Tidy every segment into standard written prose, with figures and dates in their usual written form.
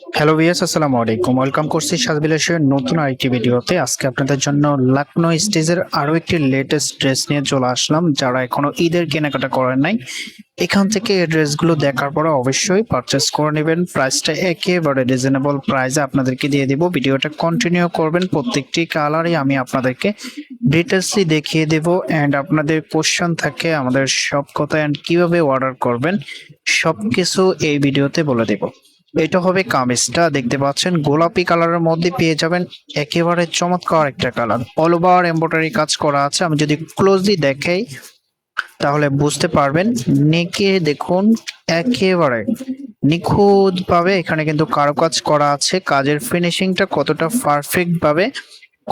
Hello viewers, আসসালামু আলাইকুম। Welcome করছি সাজবিলাসের নতুন আরেকটি ভিডিওতে। আজকে আপনাদের জন্য লখনৌ স্টেজের আরো একটি লেটেস্ট ড্রেস নিয়ে চলে আসলাম। যারা এখনো ঈদের কেনাকাটা করেন নাই, এখান থেকে এই ড্রেসগুলো দেখার পরে অবশ্যই পারচেস করে নেবেন। প্রাইসটা একেবারে রিজনেবল প্রাইসে আপনাদেরকে দিয়ে দিব। ভিডিওটা কন্টিনিউ করবেন। প্রত্যেকটি কালারই আমি আপনাদেরকে ডিটেলসলি দেখিয়ে দেব। অ্যান্ড আপনাদের কোশ্চেন থাকে আমাদের সব কথা অ্যান্ড কিভাবে অর্ডার করবেন সবকিছু এই ভিডিওতে বলে দেব। এটা হবে কামিজটা, দেখতে পাচ্ছেন গোলাপি কালারের মধ্যে পেয়ে যাবেন। একেবারে চমৎকার একটা কালার, অল ওভার এমব্রয়ডারি কাজ করা আছে। আমি যদি ক্লোজলি দেখাই তাহলে বুঝতে পারবেন। নেকে দেখুন, একেবারে নিখুঁত ভাবে এখানে কিন্তু কারুকাজ করা আছে। কাজের ফিনিশিংটা কতটা পারফেক্ট ভাবে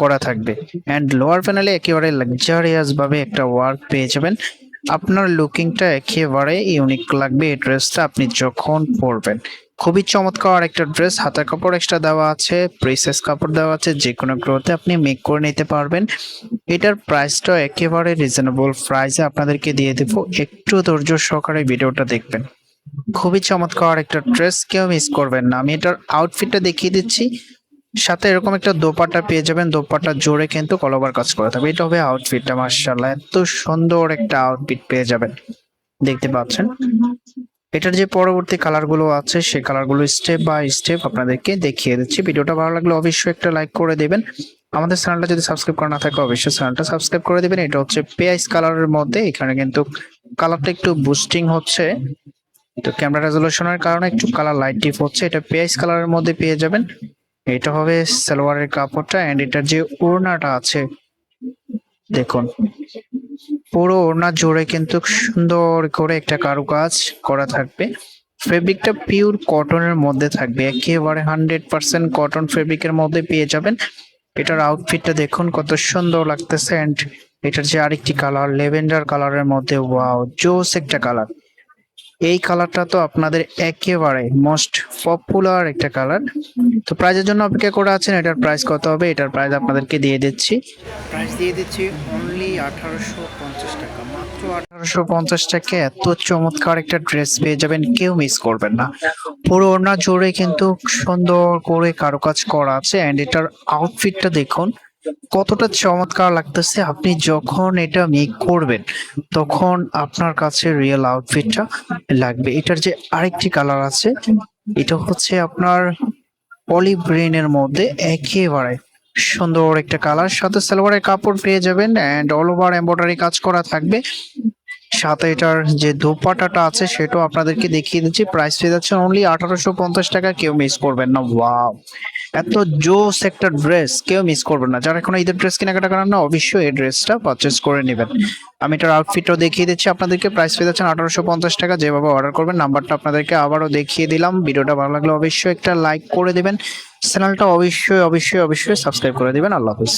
করা থাকবে। অ্যান্ড লোয়ার প্যানেলে একেবারে লাক্সারিয়াস ভাবে একটা ওয়ার্ক পেয়ে যাবেন। আপনার লুকিংটা একেবারে ইউনিক লাগবে এই ড্রেসটা আপনি যখন পরবেন। খুবই চমৎকার একটা ড্রেস। হাতার কাপড় এক্সট্রা দেওয়া আছে, প্রিন্সেস কাপড় দেওয়া আছে, যে কোনো গ্রোথে আপনি মেক করে নিতে পারবেন। এটার প্রাইসটা একেবারে রিজনেবল প্রাইসে আপনাদেরকে দিয়ে দেবো। একটু ধৈর্য সহকারে ভিডিওটা দেখবেন। খুবই চমৎকার একটা ড্রেস, কেউ মিস করবেন না। আমি এটার আউটফিটটা দেখিয়ে দিচ্ছি। সাথে এরকম একটা দোপাট্টা পেয়ে যাবেন। দোপাট্টা জোরে কিন্তু কলবার কাজ করা থাকবে। এটা হবে আউটফিটটা। মাশাআল্লাহ, এত সুন্দর একটা আউটফিট পেয়ে যাবেন। দেখতে পাচ্ছেন এটার যে পরবর্তী কালার গুলো আছে সেই কালার গুলো স্টেপ বাই স্টেপ আপনাদেরকে দেখিয়ে দিচ্ছি। ভিডিওটা ভালো লাগলে অবশ্যই একটা লাইক করে দেবেন। আমাদের চ্যানেলটা যদি সাবস্ক্রাইব করা না থাকে অবশ্যই চ্যানেলটা সাবস্ক্রাইব করে দিবেন। এটা হচ্ছে পেঁয়াজ কালারের মধ্যে। এখানে কিন্তু কালারটা একটু বুস্টিং হচ্ছে, তো ক্যামেরা রেজলিউশনের কারণে একটু কালার লাইট ডিপ হচ্ছে। এটা পেঁয়াজ কালারের মধ্যে পেয়ে যাবেন। এটা হবে সালোয়ারের কাপড়টা। এন্ড এটার যে ওড়নাটা আছে দেখুন, পুরো ওড়না জুড়ে কিন্তু সুন্দর করে একটা কারুকাজ করা থাকবে। ফেব্রিকটা পিওর কটনের মধ্যে থাকবে, একেবারে 100% কটন ফেব্রিকের মধ্যে পেয়ে যাবেন। এটার আউটফিটটা দেখুন কত সুন্দর লাগতেছে। এন্ড এটার যে আরেকটি কালার লেভেন্ডার কালারের মধ্যে, ওয়াও জোস একটা কালার। এই কালারটা তো আপনাদের একেবারে মোস্ট পপুলার একটা কালার। তো প্রাইজের জন্য অপেক্ষা করে আছেন। এটার প্রাইস কত হবে? এটার প্রাইস আপনাদেরকে দিয়ে দিচ্ছি। প্রাইস দিয়ে দিচ্ছি অনলি 1850 টাকা। মাত্র 1850 টাকা এত চমৎকার একটা ড্রেস পেয়ে যাবেন, কেউ মিস করবেন না। পুরো ওড়না জুড়ে কিন্তু সুন্দর করে কারুকাজ করা আছে। এন্ড এটার আউটফিটটা দেখুন কতটা চমৎকার লাগতেছে। আপনি যখন এটা মেক করবেন তখন আপনার কাছে রিয়েল আউটফিটটা লাগবে। এটার যে আরেকটি কালার আছে, এটা হচ্ছে আপনার অলিভ গ্রিন এর মধ্যে, একেবারে সুন্দর একটা কালার। সাথে সালোয়ারের কাপড় পেয়ে যাবেন এন্ড অল ওভার এমব্রয়ডারি কাজ করা থাকবে। সাথে এটার যে দোপাট্টাটা আছে সেটাও আপনাদেরকে দেখিয়ে দিচ্ছি। প্রাইস পেয়ে যাচ্ছে অনলি 1850 টাকা, কেউ মিস করবেন না। ওয়াও, এত জোস একটা ড্রেস, কেউ মিস করবেন না। যারা এখনো ঈদের ড্রেস কেনাকাটা করেন না অবশ্যই এই ড্রেসটা পারচেস করে নেবেন। আমি এটার আউটফিটও দেখিয়ে দিচ্ছি আপনাদেরকে। প্রাইস পেয়ে যাচ্ছেন 1850 টাকা। যেভাবে অর্ডার করবেন নাম্বারটা আপনাদেরকে আবারও দেখিয়ে দিলাম। ভিডিওটা ভালো লাগলে অবশ্যই একটা লাইক করে দিবেন। চ্যানেলটা অবশ্যই অবশ্যই অবশ্যই সাবস্ক্রাইব করে দিবেন। আল্লাহ হাফিজ।